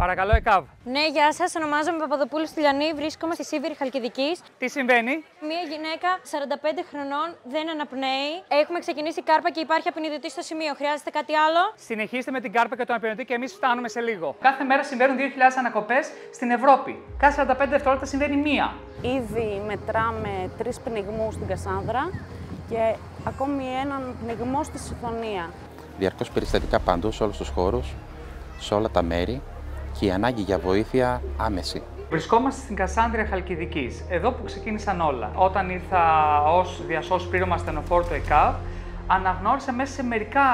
Παρακαλώ, ΕΚΑΒ. Ναι, γεια σας. Ονομάζομαι Παπαδοπούλου Στυλιανή. Βρίσκομαι στη Σίβηρη Χαλκιδικής. Τι συμβαίνει? Μία γυναίκα 45 χρονών δεν αναπνέει. Έχουμε ξεκινήσει κάρπα και υπάρχει απεινιδωτή στο σημείο. Χρειάζεται κάτι άλλο? Συνεχίστε με την κάρπα και τον απεινιδωτή και εμείς φτάνουμε σε λίγο. Κάθε μέρα συμβαίνουν 2.000 ανακοπές στην Ευρώπη. Κάθε 45 δευτερόλεπτα συμβαίνει μία. Ήδη μετράμε 3 πνιγμούς στην Κασάνδρα και ακόμη έναν πνιγμό στη Συφωνία. Διαρκώς περιστατικά παντού, σε όλους τους χώρους, σε όλα τα μέρη και η ανάγκη για βοήθεια άμεση. Βρισκόμαστε στην Κασάνδρεια Χαλκιδικής, εδώ που ξεκίνησαν όλα. Όταν ήρθα ως διασώσης πλήρωμα ασθενοφόρου του ΕΚΑΒ, αναγνώρισα μέσα σε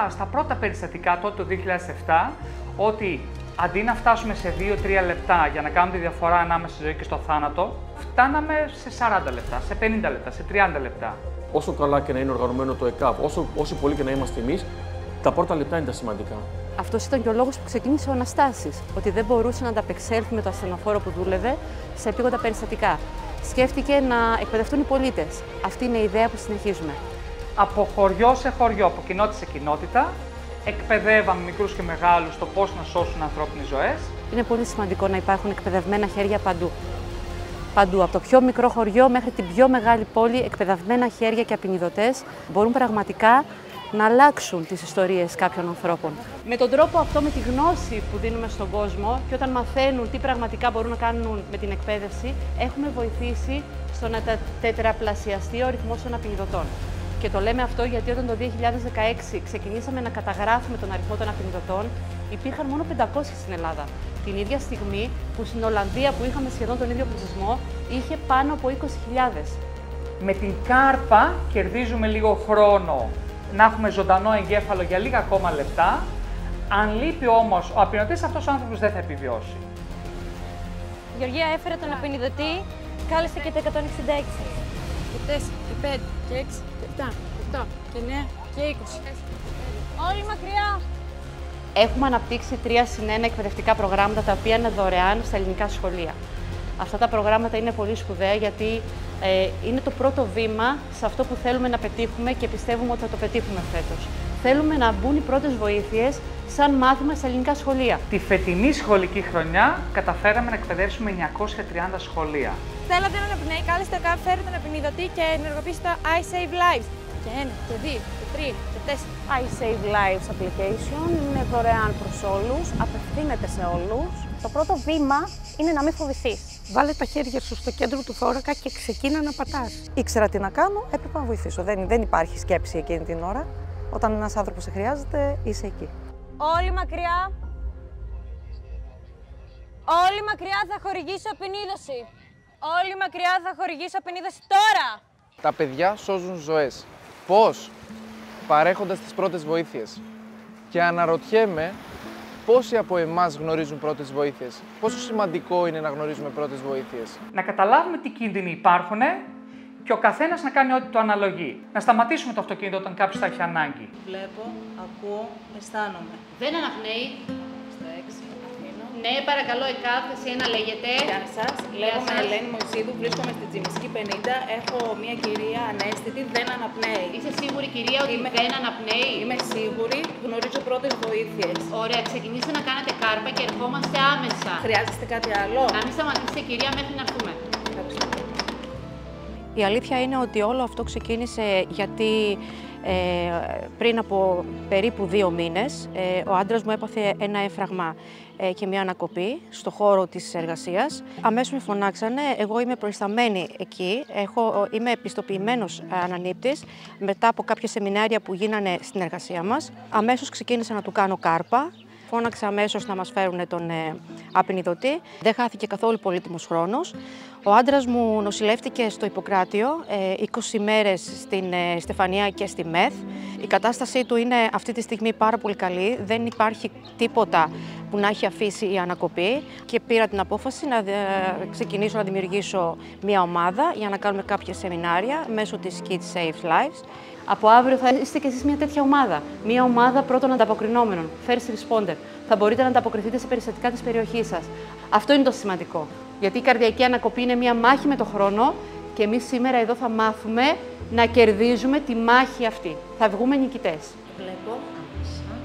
στα πρώτα περιστατικά τότε το 2007, ότι αντί να φτάσουμε σε 2-3 λεπτά για να κάνουμε τη διαφορά ανάμεσα στη ζωή και στο θάνατο, φτάναμε σε 40 λεπτά, σε 50 λεπτά, σε 30 λεπτά. Όσο καλά και να είναι οργανωμένο το ΕΚΑΒ, όσο πολύ και να είμαστε εμείς, τα πρώτα λεπτά είναι τα σημαντικά. Αυτός ήταν και ο λόγος που ξεκίνησε ο Αναστάσης, ότι δεν μπορούσε να ανταπεξέλθει με το ασθενοφόρο που δούλευε σε επίγοντα περιστατικά. Σκέφτηκε να εκπαιδευτούν οι πολίτες. Αυτή είναι η ιδέα που συνεχίζουμε. Από χωριό σε χωριό, από κοινότητα σε κοινότητα, εκπαιδεύαμε μικρούς και μεγάλους στο πώς να σώσουν ανθρώπινες ζωές. Είναι πολύ σημαντικό να υπάρχουν εκπαιδευμένα χέρια παντού. Παντού, από το πιο μικρό χωριό μέχρι την πιο μεγάλη πόλη, εκπαιδευμένα χέρια και απεινιδωτές μπορούν πραγματικά να αλλάξουν τις ιστορίες κάποιων ανθρώπων. Με τον τρόπο αυτό, με τη γνώση που δίνουμε στον κόσμο και όταν μαθαίνουν τι πραγματικά μπορούν να κάνουν με την εκπαίδευση, έχουμε βοηθήσει στο να τετραπλασιαστεί ο ρυθμός των απεινιδωτών. Και το λέμε αυτό γιατί όταν το 2016 ξεκινήσαμε να καταγράφουμε τον αριθμό των απεινιδωτών, υπήρχαν μόνο 500 στην Ελλάδα. Την ίδια στιγμή που στην Ολλανδία, που είχαμε σχεδόν τον ίδιο πληθυσμό, είχε πάνω από 20.000. Με την κάρπα κερδίζουμε λίγο χρόνο να έχουμε ζωντανό εγκέφαλο για λίγα ακόμα λεπτά. Αν λείπει όμως ο απεινιδωτής, αυτός ο άνθρωπος δεν θα επιβιώσει. Γεωργία έφερε τον απεινιδωτή, κάλεσε και το 166. Και 4, και 5, και 6, και 7, και 8, και 9, και 20. Όλοι μακριά! Έχουμε αναπτύξει 3+1 εκπαιδευτικά προγράμματα τα οποία είναι δωρεάν στα ελληνικά σχολεία. Αυτά τα προγράμματα είναι πολύ σπουδαία γιατί είναι το πρώτο βήμα σε αυτό που θέλουμε να πετύχουμε και πιστεύουμε ότι θα το πετύχουμε φέτος. Θέλουμε να μπουν οι πρώτες βοήθειες σαν μάθημα στα ελληνικά σχολεία. Τη φετινή σχολική χρονιά καταφέραμε να εκπαιδεύσουμε 930 σχολεία. Θέλατε να αναπνέει, κάλεστε το ΕΚΑΒ, φέρε τον απεινιδωτή και ενεργοποιήστε το I Save Lives. Και 1, και 2, και 3, και 4. I Save Lives application είναι δωρεάν προς όλους, απευθύνεται σε όλους. Το πρώτο βήμα είναι να μην φοβηθείς. Βάλε τα χέρια σου στο κέντρο του θώρακα και ξεκίνα να πατάς. Ήξερα τι να κάνω, έπρεπε να βοηθήσω. Δεν υπάρχει σκέψη εκείνη την ώρα. Όταν ένας άνθρωπος σε χρειάζεται, είσαι εκεί. Όλοι μακριά! Όλοι μακριά, θα χορηγήσω απεινίδωση. Όλοι μακριά, θα χορηγήσω απεινίδωση τώρα! Τα παιδιά σώζουν ζωές. Πώς? Παρέχοντας τις πρώτες βοήθειες. Και αναρωτιέμαι πόσοι από εμάς γνωρίζουν πρώτες βοήθειες. Πόσο σημαντικό είναι να γνωρίζουμε πρώτες βοήθειες. Να καταλάβουμε τι κίνδυνοι υπάρχουν και ο καθένας να κάνει ό,τι το αναλογεί. Να σταματήσουμε το αυτοκίνητο όταν κάποιος θα έχει ανάγκη. Βλέπω, ακούω, αισθάνομαι. Δεν αναπνέει. Στο 6, αφήνω. Ναι, παρακαλώ, ΕΚΑΒ, εσύ να λέγεται. Γεια σας, λέγομαι Ελένη Μωυσίδου, βρίσκομαι στην Τζιμισκή 50. Έχω μια κυρία ανέστητη, δεν αναπνέει. Είσαι σίγουρη, κυρία, ότι δεν αναπνέει? Είμαι σίγουρη, γνωρίζω πρώτες βοήθειες. Ωραία, ξεκινήστε να κάνετε κάρπα και ερχόμαστε άμεσα. Χρειάζεστε κάτι άλλο? Να μην σταματήσετε, κυρία, μέχρι να έρθουμε. Η αλήθεια είναι ότι όλο αυτό ξεκίνησε γιατί πριν από περίπου 2 μήνες ο άντρας μου έπαθε ένα έμφραγμα και μια ανακοπή στο χώρο της εργασίας. Αμέσως με φωνάξανε, εγώ είμαι προϊσταμένη εκεί, είμαι επιστοποιημένος ανανύπτης μετά από κάποια σεμινάρια που γίνανε στην εργασία μας. Αμέσως ξεκίνησα να του κάνω κάρπα. Φώναξα αμέσως να μας φέρουν τον απεινιδωτή. Δεν χάθηκε καθόλου πολύτιμος χρόνος. Ο άντρας μου νοσηλεύτηκε στο Ιπποκράτιο 20 μέρες στην Στεφανία και στη ΜΕΘ. Η κατάστασή του είναι αυτή τη στιγμή πάρα πολύ καλή. Δεν υπάρχει τίποτα που να έχει αφήσει η ανακοπή και πήρα την απόφαση να ξεκινήσω να δημιουργήσω μια ομάδα για να κάνουμε κάποια σεμινάρια μέσω της Kids Save Lives. Από αύριο θα είστε κι εσείς μια τέτοια ομάδα. Μια ομάδα πρώτων ανταποκρινόμενων, first responder. Θα μπορείτε να ανταποκριθείτε σε περιστατικά της περιοχής σας. Αυτό είναι το σημαντικό. Γιατί η καρδιακή ανακοπή είναι μια μάχη με τον χρόνο και εμείς σήμερα εδώ θα μάθουμε να κερδίζουμε τη μάχη αυτή. Θα βγούμε νικητές. Βλέπω,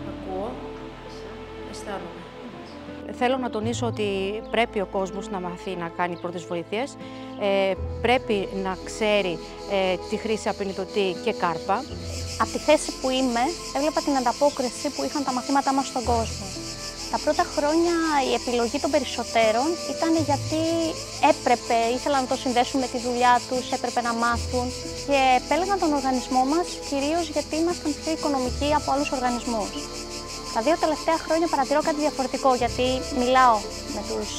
ακούω, αισθάνομαι. Θέλω να τονίσω ότι πρέπει ο κόσμος να μαθεί να κάνει πρώτες βοήθειες, πρέπει να ξέρει τη χρήση απεινιδωτή και κάρπα. Από τη θέση που είμαι, έβλεπα την ανταπόκριση που είχαν τα μαθήματά μας στον κόσμο. Τα πρώτα χρόνια η επιλογή των περισσότερων ήταν γιατί ήθελαν να το συνδέσουν με τη δουλειά τους, έπρεπε να μάθουν και επέλεγαν τον οργανισμό μας κυρίως γιατί ήμασταν πιο οικονομικοί από άλλους οργανισμούς. Τα 2 τελευταία χρόνια παρατηρώ κάτι διαφορετικό γιατί μιλάω με τους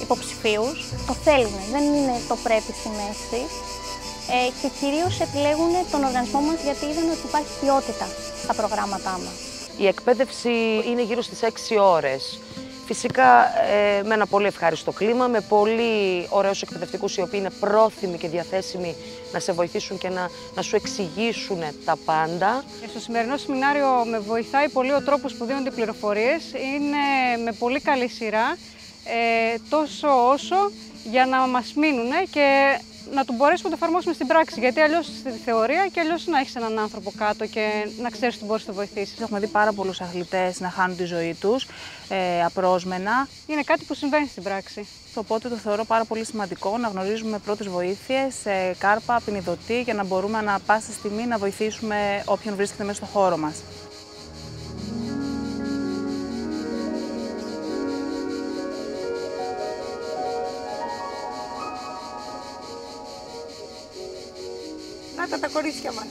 υποψηφίους, το θέλουν, δεν είναι το πρέπει στη μέση και κυρίως επιλέγουν τον οργανισμό μας γιατί είδαν ότι υπάρχει ποιότητα στα προγράμματά μας. Η εκπαίδευση είναι γύρω στις 6 ώρες. Φυσικά με ένα πολύ ευχάριστο κλίμα, με πολύ ωραίους εκπαιδευτικούς οι οποίοι είναι πρόθυμοι και διαθέσιμοι να σε βοηθήσουν και να σου εξηγήσουν τα πάντα. Στο σημερινό σεμινάριο με βοηθάει πολύ ο τρόπος που δίνονται οι πληροφορίες. Είναι με πολύ καλή σειρά, τόσο όσο για να μας μείνουν και να του μπορέσουμε να το εφαρμόσουμε στην πράξη. Γιατί αλλιώς στη θεωρία και αλλιώς να έχεις έναν άνθρωπο κάτω και να ξέρεις ότι μπορείς να το βοηθήσεις. Έχουμε δει πάρα πολλούς αθλητές να χάνουν τη ζωή τους απρόσμενα. Είναι κάτι που συμβαίνει στην πράξη. Οπότε το θεωρώ πάρα πολύ σημαντικό να γνωρίζουμε πρώτες βοήθειες, κάρπα, απεινιδωτή, για να μπορούμε ανά πάσα στιγμή να βοηθήσουμε όποιον βρίσκεται μέσα στο χώρο μας. Τα κορίτσια μας.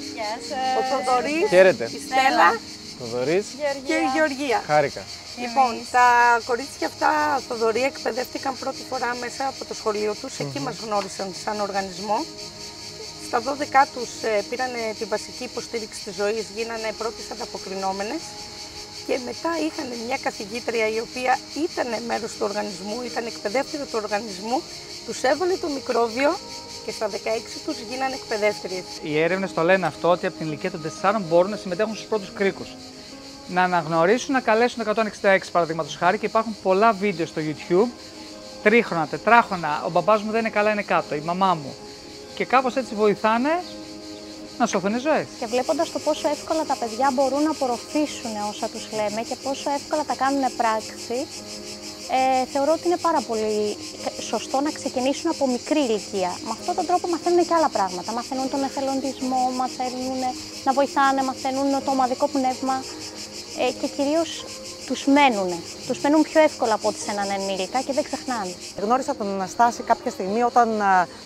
Ο Θοδωρής, Χαίρετε. η Στέλλα, Θοδωρής και η Γεωργία. Χάρηκα. Λοιπόν, τα κορίτσια αυτά, Θοδωρή, εκπαιδεύτηκαν πρώτη φορά μέσα από το σχολείο τους. Εκεί μας γνώρισαν σαν οργανισμό. Στα 12 τους πήραν τη βασική υποστήριξη της ζωής, γίνανε πρώτες ανταποκρινόμενες. Και μετά είχαν μια καθηγήτρια η οποία ήταν μέρος του οργανισμού, ήταν εκπαιδεύτρια του οργανισμού, τους έβαλε το μικρόβιο και στα 16 τους γίνανε εκπαιδεύτριες. Οι έρευνες το λένε αυτό, ότι από την ηλικία των 4 μπορούν να συμμετέχουν στους πρώτους κρίκους. Να αναγνωρίσουν, να καλέσουν 166 παραδείγματος χάρη και υπάρχουν πολλά βίντεο στο YouTube. 3χρονα, 4χρονα, ο μπαμπάς μου δεν είναι καλά, είναι κάτω, η μαμά μου. Και κάπως έτσι βοηθάνε να σωθούν ζωές. Και βλέποντας το πόσο εύκολα τα παιδιά μπορούν να απορροφήσουν όσα τους λέμε και πόσο εύκολα τα κάνουν πράξη, θεωρώ ότι είναι πάρα πολύ σωστό να ξεκινήσουν από μικρή ηλικία. Με αυτόν τον τρόπο μαθαίνουν και άλλα πράγματα. Μαθαίνουν τον εθελοντισμό, μαθαίνουν να βοηθάνε, μαθαίνουν το ομαδικό πνεύμα και κυρίως τους μένουν. Τους μένουν πιο εύκολα από ό,τι σε έναν ενήλικα και δεν ξεχνάνε. Γνώρισα τον Αναστάση κάποια στιγμή όταν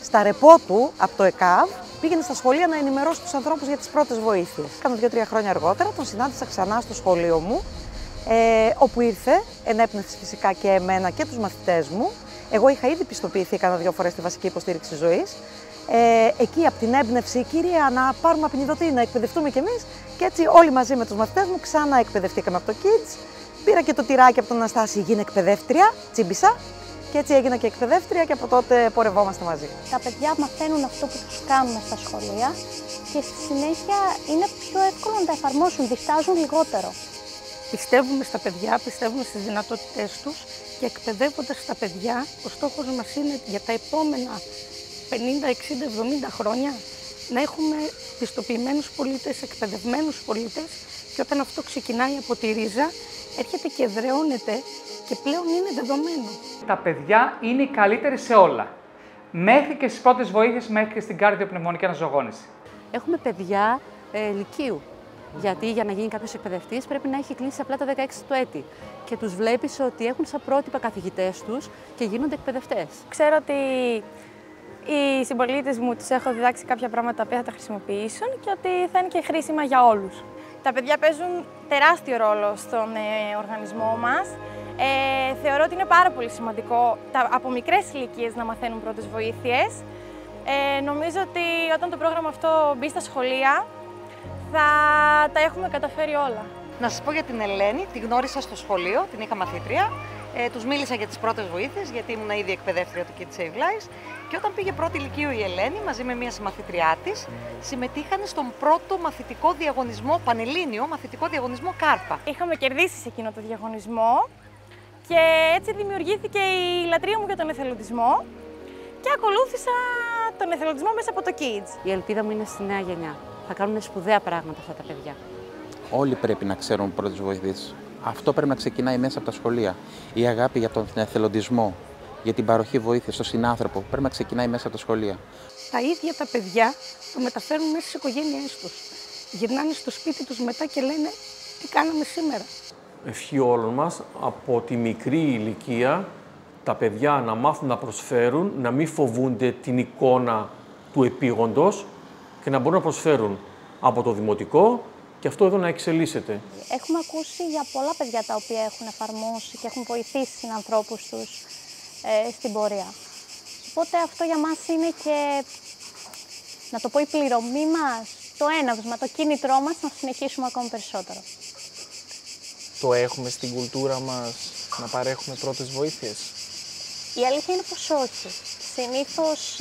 στα ρεπό του από το ΕΚΑΒ πήγαινε στα σχολεία να ενημερώσει τους ανθρώπους για τις πρώτες βοήθειες. Κάνα 2-3 χρόνια αργότερα τον συνάντησα ξανά στο σχολείο μου, όπου ήρθε, ενέπνευσε φυσικά και εμένα και τους μαθητές μου. Εγώ είχα ήδη πιστοποιηθεί κάνα 2 φορές στη βασική υποστήριξη ζωής. Εκεί από την έμπνευση, κυρία, να πάρουμε απεινιδωτή, να εκπαιδευτούμε κι εμείς. Και έτσι όλοι μαζί με τους μαθητές μου ξανά εκπαιδευτήκαμε από το Kids. Πήρα και το τυράκι από τον Αναστάση, γίνε εκπαιδεύτρια, τσίμπησα. Και έτσι έγινα και εκπαιδεύτρια και από τότε πορευόμαστε μαζί. Τα παιδιά μαθαίνουν αυτό που τους κάνουμε στα σχολεία και στη συνέχεια είναι πιο εύκολο να τα εφαρμόσουν, διστάζουν λιγότερο. Πιστεύουμε στα παιδιά, πιστεύουμε στις δυνατότητές τους και εκπαιδεύοντας τα παιδιά, ο στόχος μας είναι για τα επόμενα 50, 60, 70 χρόνια να έχουμε πιστοποιημένους πολίτες, εκπαιδευμένους πολίτες και όταν αυτό ξεκινάει από τη ρίζα, έρχεται και εδραιώνεται και πλέον είναι δεδομένο. Τα παιδιά είναι οι καλύτεροι σε όλα. Μέχρι και στις πρώτες βοήθειες, μέχρι και στην καρδιοπνευμονική αναζωογόνηση. Έχουμε παιδιά λυκείου. Γιατί για να γίνει κάποιος εκπαιδευτής πρέπει να έχει κλείσει απλά τα 16 του έτη. Και τους βλέπεις ότι έχουν σαν πρότυπα καθηγητές τους και γίνονται εκπαιδευτές. Ξέρω ότι οι συμπολίτες μου τους έχω διδάξει κάποια πράγματα τα οποία θα τα χρησιμοποιήσουν και ότι θα είναι και χρήσιμα για όλους. Τα παιδιά παίζουν τεράστιο ρόλο στον οργανισμό μας. Θεωρώ ότι είναι πάρα πολύ σημαντικό από μικρές ηλικίες να μαθαίνουν πρώτες βοήθειες. Νομίζω ότι όταν το πρόγραμμα αυτό μπει στα σχολεία θα τα έχουμε καταφέρει όλα. Να σας πω για την Ελένη, τη γνώρισα στο σχολείο, την είχα μαθήτρια. Τους μίλησα για τις πρώτες βοήθειες, γιατί ήμουν ήδη εκπαιδεύτρια του Kids Save Lives. Και όταν πήγε πρώτη λυκείου η Ελένη, μαζί με μια συμμαθήτριά της, συμμετείχαν στον πρώτο μαθητικό διαγωνισμό, πανελλήνιο μαθητικό διαγωνισμό Κάρπα. Είχαμε κερδίσει σε εκείνο το διαγωνισμό και έτσι δημιουργήθηκε η λατρεία μου για τον εθελοντισμό και ακολούθησα τον εθελοντισμό μέσα από το Kids. Η ελπίδα μου είναι στη νέα γενιά. Θα κάνουν σπουδαία πράγματα αυτά τα παιδιά. Όλοι πρέπει να ξέρουν πρώτες βοήθειες Αυτό πρέπει να ξεκινάει μέσα από τα σχολεία. Η αγάπη για τον εθελοντισμό, για την παροχή βοήθειας στον συνάνθρωπο, πρέπει να ξεκινάει μέσα από τα σχολεία. Τα ίδια τα παιδιά το μεταφέρουν μέσα στις οικογένειές τους. Γυρνάνε στο σπίτι τους μετά και λένε τι κάναμε σήμερα. Ευχή όλων μας από τη μικρή ηλικία τα παιδιά να μάθουν να προσφέρουν, να μην φοβούνται την εικόνα του επίγοντος και να μπορούν να προσφέρουν από το δημοτικό και αυτό εδώ να εξελίσσεται. Έχουμε ακούσει για πολλά παιδιά τα οποία έχουν εφαρμόσει και έχουν βοηθήσει συνανθρώπους τους στην πορεία. Οπότε αυτό για μας είναι και, να το πω, η πληρωμή μας, το έναυσμα, το κίνητρό μας να συνεχίσουμε ακόμη περισσότερο. Το έχουμε στην κουλτούρα μας να παρέχουμε πρώτες βοήθειες? Η αλήθεια είναι πως όχι. Συνήθως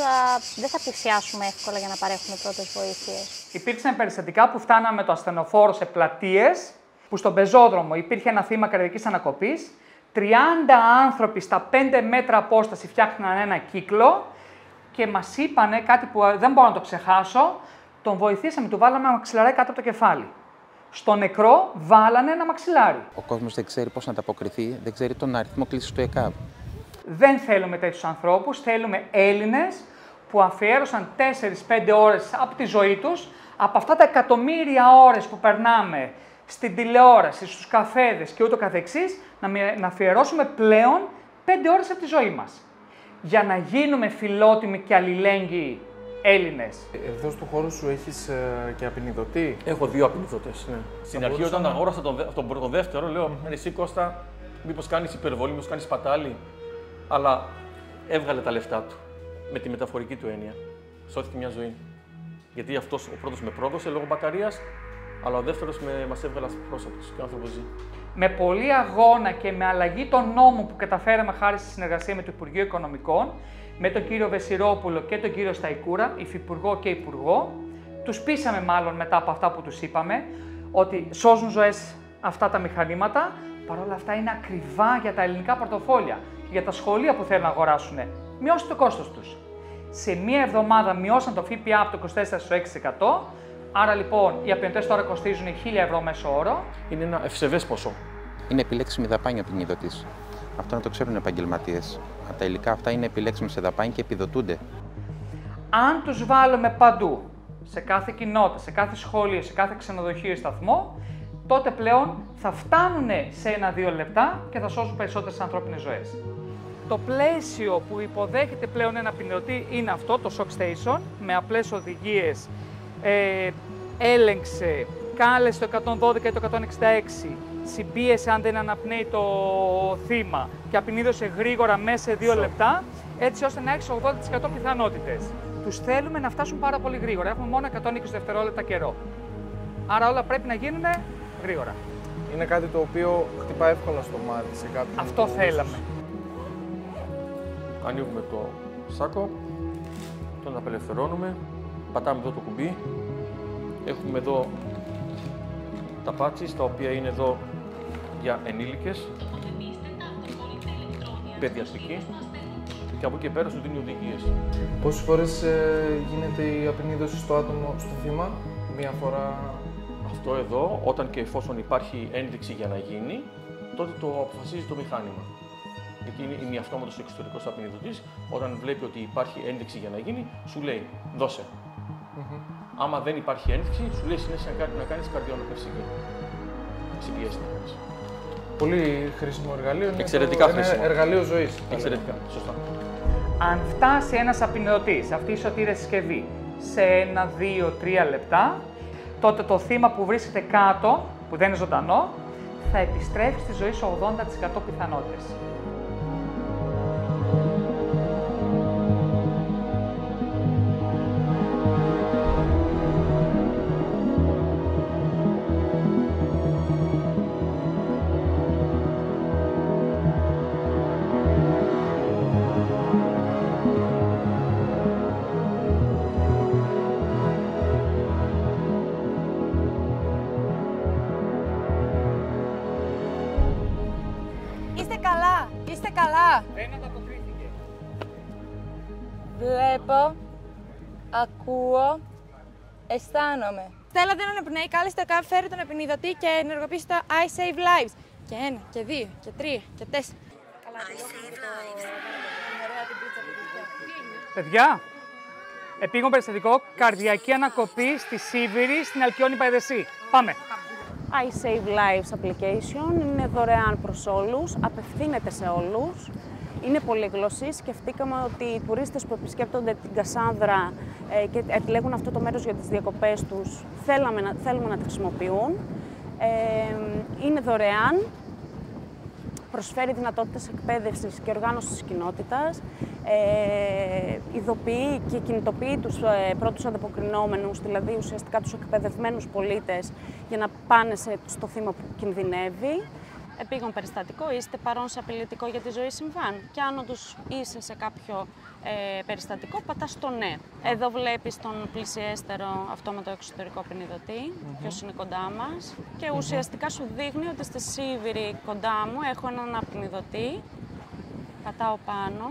δεν θα πλησιάσουμε εύκολα για να παρέχουμε πρώτες βοήθειες. Υπήρξαν περιστατικά που φτάναμε το ασθενοφόρο σε πλατείες, που στον πεζόδρομο υπήρχε ένα θύμα καρδιακής ανακοπής, 30 άνθρωποι στα 5 μέτρα απόσταση φτιάχναν ένα κύκλο και μας είπανε κάτι που δεν μπορώ να το ξεχάσω, τον βοηθήσαμε, του βάλαμε ένα μαξιλαράκι κάτω από το κεφάλι. Στο νεκρό βάλανε ένα μαξιλάρι. Ο κόσμος δεν ξέρει πώς να ανταποκριθεί, δεν ξέρει τον αριθμό κλήσης του ΕΚΑΒ. Δεν θέλουμε τέτοιους ανθρώπους, θέλουμε Έλληνες που αφιέρωσαν 4-5 ώρες από τη ζωή τους, από αυτά τα εκατομμύρια ώρες που περνάμε στην τηλεόραση, στους καφέδες και ούτω καθεξής, να αφιερώσουμε πλέον 5 ώρες από τη ζωή μας. Για να γίνουμε φιλότιμοι και αλληλέγγυοι Έλληνες. Εδώ στο χώρο σου έχεις και απεινιδωτή? Έχω 2 απεινιδωτές, ναι. Στην αρχή όταν αγόρασα τον δεύτερο, λέω εσύ Κώστα, μήπως κάνεις υπερβολή, μήπως κάνεις πατάλι. Αλλά έβγαλε τα λεφτά του, με τη μεταφορική του έννοια. Σώθηκε μια ζωή. Γιατί αυτός ο πρώτος με πρόδωσε λόγω μπαταρίας, αλλά ο δεύτερος μας έβγαλε πρόσωπος και ο άνθρωπος ζει. Με πολλή αγώνα και με αλλαγή των νόμων που καταφέραμε χάρη στη συνεργασία με το Υπουργείο Οικονομικών, με τον κύριο Βεσιρόπουλο και τον κύριο Σταϊκούρα, υφυπουργό και υπουργό, τους πείσαμε μάλλον μετά από αυτά που τους είπαμε, ότι σώζουν ζωές αυτά τα μηχανήματα, παρόλα αυτά είναι ακριβά για τα ελληνικά πορτοφόλια και για τα σχολεία που θέλουν να αγοράσουν. Μειώστε το κόστος τους. Σε μία εβδομάδα μειώσαν το ΦΠΑ από το 24% στο 6%. Άρα λοιπόν οι απεινωτές τώρα κοστίζουν 1.000 ευρώ μέσο όρο. Είναι ένα ευσεβές ποσό. Είναι επιλέξιμη δαπάνη ο ποινιδωτής. Αυτό να το ξέρουν οι επαγγελματίες. Τα υλικά αυτά είναι επιλέξιμα σε δαπάνη και επιδοτούνται. Αν τους βάλουμε παντού, σε κάθε κοινότητα, σε κάθε σχολείο, σε κάθε ξενοδοχείο ή σταθμό, τότε πλέον θα φτάνουν σε 1-2 λεπτά και θα σώσουν περισσότερες ανθρώπινες ζωές. Το πλαίσιο που υποδέχεται πλέον ένα ποινιδωτή είναι αυτό, το shock station, με απλές οδηγίες, έλεγξε, κάλεσε το 112 ή το 166, συμπίεσε αν δεν αναπνέει το θύμα και απεινίδωσε γρήγορα μέσα σε 2 λεπτά, έτσι ώστε να έχεις 80% πιθανότητες. Τους θέλουμε να φτάσουν πάρα πολύ γρήγορα, έχουμε μόνο 120 δευτερόλεπτα καιρό. Άρα όλα πρέπει να γίνουν γρήγορα. Είναι κάτι το οποίο χτυπάει εύκολα στο μάτι σε κάποιον. Αυτό θέλαμε. Ανοίγουμε το σάκο, τον απελευθερώνουμε, πατάμε εδώ το κουμπί. Έχουμε εδώ τα πάτσις, τα οποία είναι εδώ για ενήλικες, παιδιαστική, και από εκεί πέρα σου δίνει οδηγίες. Πόσες φορές γίνεται η απεινίδωση στο άτομο, στο θύμα? Μία φορά? Αυτό εδώ, όταν και εφόσον υπάρχει ένδειξη για να γίνει, τότε το αποφασίζει το μηχάνημα. Γιατί είναι αυτόματος εξωτερικός απεινιδωτής, όταν βλέπει ότι υπάρχει ένδειξη για να γίνει, σου λέει δώσε. Άμα δεν υπάρχει ένδειξη, σου λέει συνέχεια να κάνεις καρδιολοπαυσική. Συμπιέσεις να κάνεις. Πολύ χρήσιμο εργαλείο. Εξαιρετικά χρήσιμο. Είναι εργαλείο ζωής. Εξαιρετικά, σωστά. Αν φτάσει ένας απεινιδωτής, αυτή η σωτήρια συσκευή, σε 1, 2, 3 λεπτά, τότε το θύμα που βρίσκεται κάτω, που δεν είναι ζωντανό, θα επιστρέφει στη ζωή σε 80% πιθανότητες. Είστε καλά. Δεν ανταποκρίθηκε. Βλέπω, ακούω, αισθάνομαι. Στέλλα δεν αναπνέει, κάλεσε το ΕΚΑΒ, φέρει τον επεινιδωτή και ενεργοποίησε το I Save Lives. Και 1, και 2, και 3, και 4. Παιδιά, επίγον περιστατικό, καρδιακή ανακοπή στη Σίβηρη, στην Αλκιόνη Παϊδεσσή. Πάμε. I Save Lives application είναι δωρεάν προς όλους, απευθύνεται σε όλους. Είναι πολύγλωση. Σκεφτήκαμε ότι οι τουρίστες που επισκέπτονται την Κασάνδρα και επιλέγουν αυτό το μέρος για τις διακοπές τους, θέλουμε να τη χρησιμοποιούν. Είναι δωρεάν. Προσφέρει δυνατότητες εκπαίδευσης και οργάνωσης της κοινότητας, ειδοποιεί και κινητοποιεί τους πρώτους ανταποκρινόμενους, δηλαδή ουσιαστικά τους εκπαιδευμένους πολίτες, για να πάνε στο θύμα που κινδυνεύει. Επίγον περιστατικό, είστε παρόν σε απειλητικό για τη ζωή συμβάν και αν όντως είσαι σε κάποιο περιστατικό, πατάς το ναι. Εδώ βλέπεις τον πλησιέστερο αυτόματο εξωτερικό ποινιδωτή, ποιος είναι κοντά μας και ουσιαστικά σου δείχνει ότι στη Σίβηρη κοντά μου έχω έναν απεινιδωτή, πατάω πάνω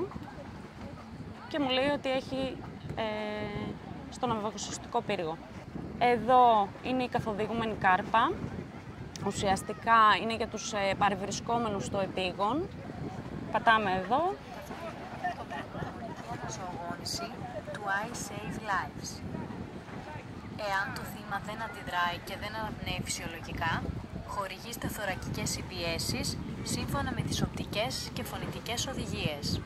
και μου λέει ότι έχει στον αμβαγωσιστικό πύργο. Εδώ είναι η καθοδηγούμενη κάρπα. Ουσιαστικά είναι για τους παρευρισκόμενους στο επίγον. Πατάμε εδώ. Νοσοαγώνηση του I Save Lives. Εάν το θύμα δεν αντιδράει και δεν αναπνέει φυσιολογικά, χορηγήστε θωρακικές πιέσεις σύμφωνα με τις οπτικές και φωνητικές οδηγίες.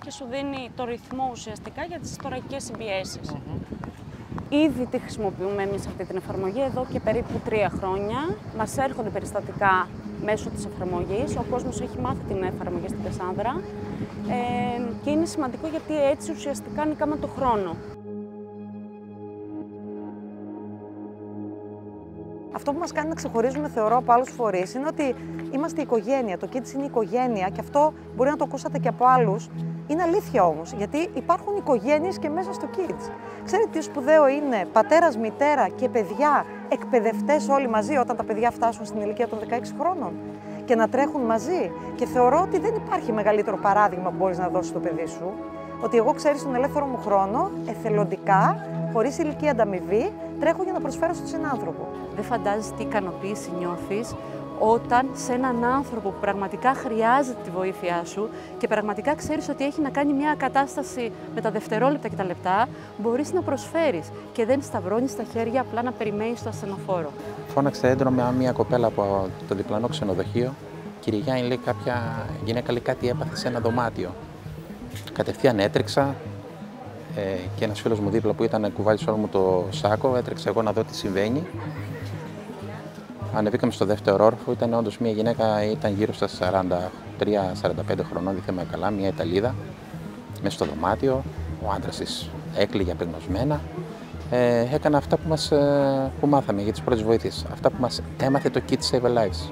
Και σου δίνει το ρυθμό ουσιαστικά για τις θωρακικές συμπιέσεις. Ήδη τη χρησιμοποιούμε εμείς αυτή την εφαρμογή εδώ και περίπου 3 χρόνια. Μας έρχονται περιστατικά μέσω της εφαρμογής. Ο κόσμος έχει μάθει την εφαρμογή στην Κασάνδρα και είναι σημαντικό γιατί έτσι ουσιαστικά νικάμε το χρόνο. Αυτό που μας κάνει να ξεχωρίζουμε, θεωρώ, από άλλους φορείς είναι ότι είμαστε οικογένεια. Το Kids είναι οικογένεια και αυτό μπορεί να το ακούσατε και από άλλους. Είναι αλήθεια όμως, γιατί υπάρχουν οικογένειες και μέσα στο Kids. Ξέρετε τι σπουδαίο είναι πατέρας, μητέρα και παιδιά, εκπαιδευτές όλοι μαζί όταν τα παιδιά φτάσουν στην ηλικία των 16 χρόνων και να τρέχουν μαζί. Και θεωρώ ότι δεν υπάρχει μεγαλύτερο παράδειγμα που μπορείς να δώσεις στο παιδί σου. Ότι εγώ, ξέρεις, στον ελεύθερο μου χρόνο, εθελοντικά, χωρίς ηλική ανταμοιβή, τρέχω για να προσφέρω στον συνάνθρωπο. Δεν φαντάζεσαι τι ικανοποίηση νιώθεις όταν σε έναν άνθρωπο που πραγματικά χρειάζεται τη βοήθειά σου και πραγματικά ξέρεις ότι έχει να κάνει μια κατάσταση με τα δευτερόλεπτα και τα λεπτά, μπορείς να προσφέρεις και δεν σταυρώνεις τα χέρια απλά να περιμένεις το ασθενοφόρο. Φώναξε έντονα με μια κοπέλα από το διπλανό ξενοδοχείο. Κύριε Γιάννη, λέει, κάποια γυναίκα λέει, κάτι έπαθε σε ένα δωμάτιο. Κατευθείαν έτρεξα και ένας φίλος μου δίπλα που ήταν κουβάλει όλο μου το σάκο, έτρεξα εγώ να δω τι συμβαίνει. Ανεβήκαμε στο δεύτερο όροφο, ήταν όντως μια γυναίκα, ήταν γύρω στα 43-45 χρονών, δεν θυμάμαι καλά, μια Ιταλίδα, μέσα στο δωμάτιο. Ο άντρας της έκλαιγε απεγνωσμένα. Έκανα αυτά που μάθαμε για τις πρώτες βοήθειες, αυτά που μας έμαθε το Kids Save Lives.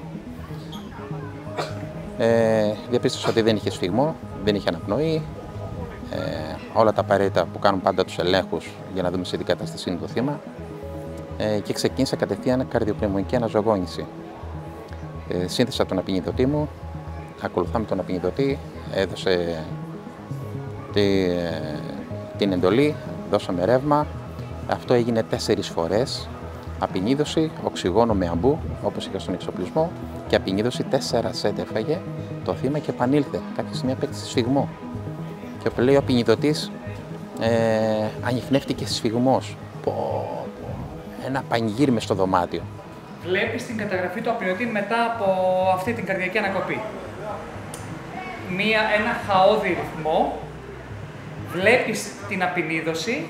Διαπίστωσα ότι δεν είχε σφυγμό, δεν είχε αναπνοή, όλα τα απαραίτητα που κάνουν πάντα τους ελέγχους για να δούμε σε τι κατάσταση είναι το θύμα. Και ξεκίνησα κατευθείαν καρδιοπνευμονική αναζωογόνηση. Σύνθεσα τον απεινιδωτή μου, ακολουθάμε τον απεινιδωτή, έδωσε την εντολή, δώσαμε ρεύμα. Αυτό έγινε 4 φορές. Απεινίδωση, οξυγόνο με αμπού, όπως είχα στον εξοπλισμό, και απεινίδωση 4 σετ έφαγε το θύμα και επανήλθε. Κάποια στιγμή απέκτησε σφυγμό. Και όπου λέει ο απεινιδωτής, ανιχνεύτηκε σφυγμός. Ένα πανηγύρι μες στο δωμάτιο. Βλέπεις την καταγραφή του απεινιδωτή μετά από αυτή την καρδιακή ανακοπή. Ένα χαόδη ρυθμό, βλέπεις την απεινίδωση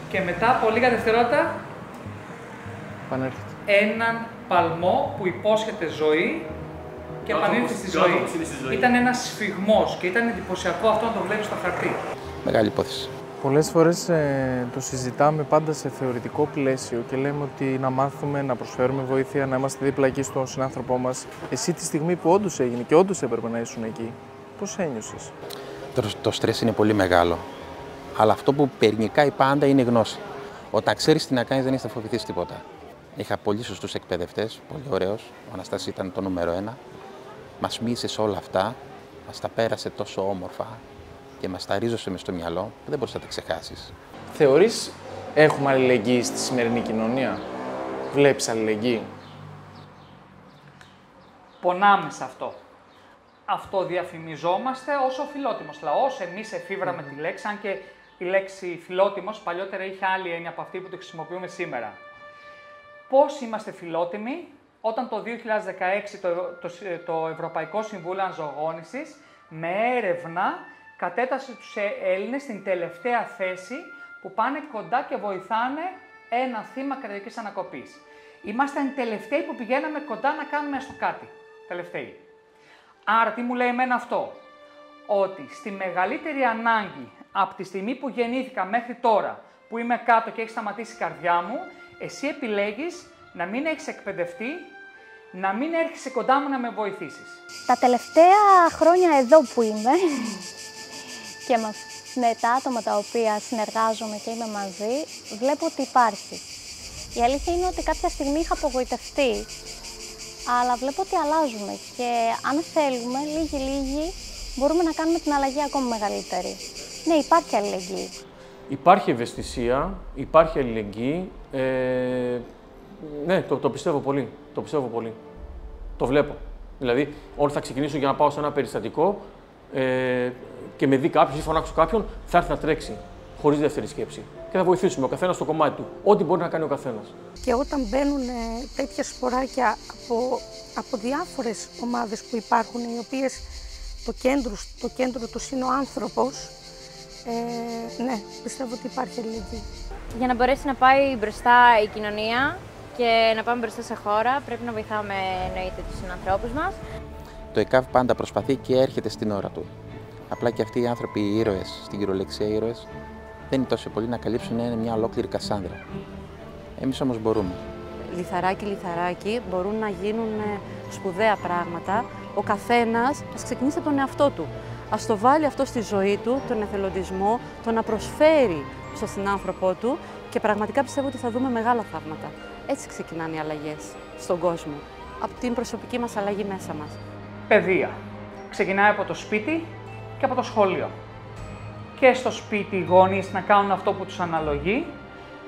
και μετά από λίγα δευτερόλεπτα έναν παλμό που υπόσχεται ζωή και επανήλθε στη ζωή. Ήταν ένας σφυγμός και ήταν εντυπωσιακό αυτό να το βλέπεις στο χαρτί. Μεγάλη υπόθεση. Πολλές φορές το συζητάμε πάντα σε θεωρητικό πλαίσιο και λέμε ότι να μάθουμε, να προσφέρουμε βοήθεια, να είμαστε δίπλα εκεί στον συνάνθρωπό μας. Εσύ τη στιγμή που όντως έγινε και όντως έπρεπε να ήσουν εκεί, πώς ένιωσες? Το στρες είναι πολύ μεγάλο, αλλά αυτό που περνικάει πάντα είναι η γνώση. Όταν ξέρεις τι να κάνεις δεν είσαι θα φοβηθείς τίποτα. Είχα πολύ σωστούς εκπαιδευτές, πολύ ωραίος. Ο Αναστάσης ήταν το νούμερο 1. Μας μίλησε σε όλα αυτά, μας τα πέρασε τόσο όμορφα και μας τα ρίζωσε μες στο μυαλό που δεν μπορείς να τα ξεχάσεις. Θεωρείς έχουμε αλληλεγγύη στη σημερινή κοινωνία? Βλέπεις αλληλεγγύη? Πονάμε σε αυτό. Αυτοδιαφημιζόμαστε ως ο φιλότιμος λαός. Εμείς εφήβραμε τη λέξη, αν και η λέξη φιλότιμος παλιότερα είχε άλλη έννοια από αυτή που το χρησιμοποιούμε σήμερα. Πώς είμαστε φιλότιμοι όταν το 2016 το Ευρωπαϊκό Συμβούλιο Αναζωογόνησης με έρευνα κατέτασε τους Έλληνες στην τελευταία θέση που πάνε κοντά και βοηθάνε ένα θύμα καρδιακής ανακοπής. Είμαστε οι τελευταίοι που πηγαίναμε κοντά να κάνουμε έστω κάτι. Τελευταίοι. Άρα τι μου λέει εμένα αυτό? Ότι στη μεγαλύτερη ανάγκη από τη στιγμή που γεννήθηκα μέχρι τώρα, που είμαι κάτω και έχει σταματήσει η καρδιά μου, εσύ επιλέγεις να μην έχεις εκπαιδευτεί, να μην έρχεσαι κοντά μου να με βοηθήσεις. Τα τελευταία χρόνια εδώ που είμαι και με τα άτομα τα οποία συνεργάζομαι και είμαι μαζί, βλέπω ότι υπάρχει. Η αλήθεια είναι ότι κάποια στιγμή είχα απογοητευτεί, αλλά βλέπω ότι αλλάζουμε και αν θέλουμε, λίγοι μπορούμε να κάνουμε την αλλαγή ακόμη μεγαλύτερη. Ναι, υπάρχει αλληλεγγύη. Υπάρχει ευαισθησία, υπάρχει αλληλεγγύη. Ναι, το πιστεύω πολύ. Το πιστεύω πολύ. Το βλέπω. Δηλαδή, όταν θα ξεκινήσω για να πάω σε ένα περιστατικό και με δει κάποιος ή φωνάξω κάποιον, θα έρθει να τρέξει χωρίς δεύτερη σκέψη. Και θα βοηθήσουμε ο καθένας στο κομμάτι του. Ό,τι μπορεί να κάνει ο καθένας. Και όταν μπαίνουν τέτοια σποράκια από διάφορες ομάδες που υπάρχουν, οι οποίες το κέντρο τους είναι ο άνθρωπος, ναι, πιστεύω ότι υπάρχει αλληλεγγύη. Για να μπορέσει να πάει μπροστά η κοινωνία και να πάμε μπροστά σε χώρα, πρέπει να βοηθάμε, εννοείται, τους συνανθρώπους μας. Το ΕΚΑΒ πάντα προσπαθεί και έρχεται στην ώρα του. Απλά και αυτοί οι άνθρωποι, οι ήρωες, στην κυριολεξία ήρωες, δεν είναι τόσο πολλοί να καλύψουν μια ολόκληρη Κασάνδρα. Εμείς όμως μπορούμε. Λιθαράκι μπορούν να γίνουν σπουδαία πράγματα. Ο καθένας ας ξεκινήσει από τον εαυτό του. Ας το βάλει αυτό στη ζωή του, τον εθελοντισμό, το να προσφέρει στον συνάνθρωπό του και πραγματικά πιστεύω ότι θα δούμε μεγάλα θαύματα. Έτσι ξεκινάνε οι αλλαγές στον κόσμο. Από την προσωπική μας αλλαγή μέσα μας. Παιδεία. Ξεκινάει από το σπίτι και από το σχολείο. Και στο σπίτι οι γονείς να κάνουν αυτό που τους αναλογεί,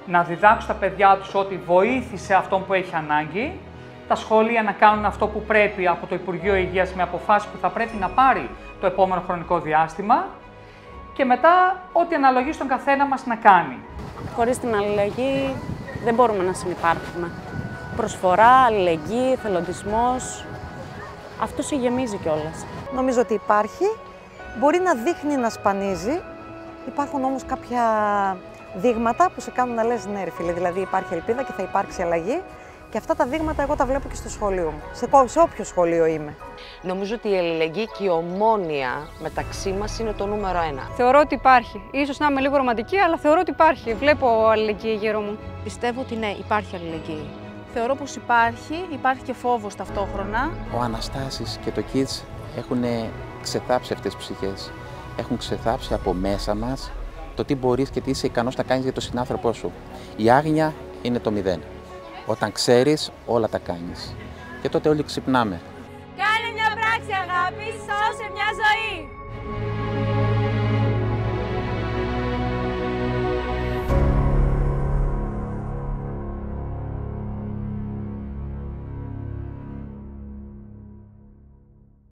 να διδάξουν τα παιδιά τους ότι βοήθησε αυτόν που έχει ανάγκη, τα σχολεία να κάνουν αυτό που πρέπει από το Υπουργείο Υγείας με αποφάσεις που θα πρέπει να πάρει το επόμενο χρονικό διάστημα και μετά ό,τι αναλογεί στον καθένα μας να κάνει. Χωρίς την αλληλεγγύη δεν μπορούμε να συνυπάρχουμε. Προσφορά, αλληλεγγύη, εθελοντισμός, αυτό σε γεμίζει κιόλας. Νομίζω ότι υπάρχει, μπορεί να δείχνει να σπανίζει, υπάρχουν όμως κάποια δείγματα που σε κάνουν να λες ναι ρε φίλε, δηλαδή υπάρχει ελπίδα και θα υπάρξει αλλαγή. Και αυτά τα δείγματα εγώ τα βλέπω και στο σχολείο μου, σε όποιο σχολείο είμαι. Νομίζω ότι η αλληλεγγύη και η ομόνοια μεταξύ μας είναι το νούμερο 1. Θεωρώ ότι υπάρχει. Ίσως να είμαι λίγο ρομαντική, αλλά θεωρώ ότι υπάρχει. Βλέπω αλληλεγγύη γύρω μου. Πιστεύω ότι ναι, υπάρχει αλληλεγγύη. Θεωρώ πως υπάρχει και φόβος ταυτόχρονα. Ο Αναστάσης και το Kids έχουν ξεθάψει αυτές τις ψυχές. Έχουν ξεθάψει από μέσα μας το τι μπορείς και τι είσαι ικανός να κάνεις για τον συνάνθρωπό σου. Η άγνοια είναι το 0. Όταν ξέρεις, όλα τα κάνεις. Και τότε όλοι ξυπνάμε. Κάνε μια πράξη αγάπης, σώσε μια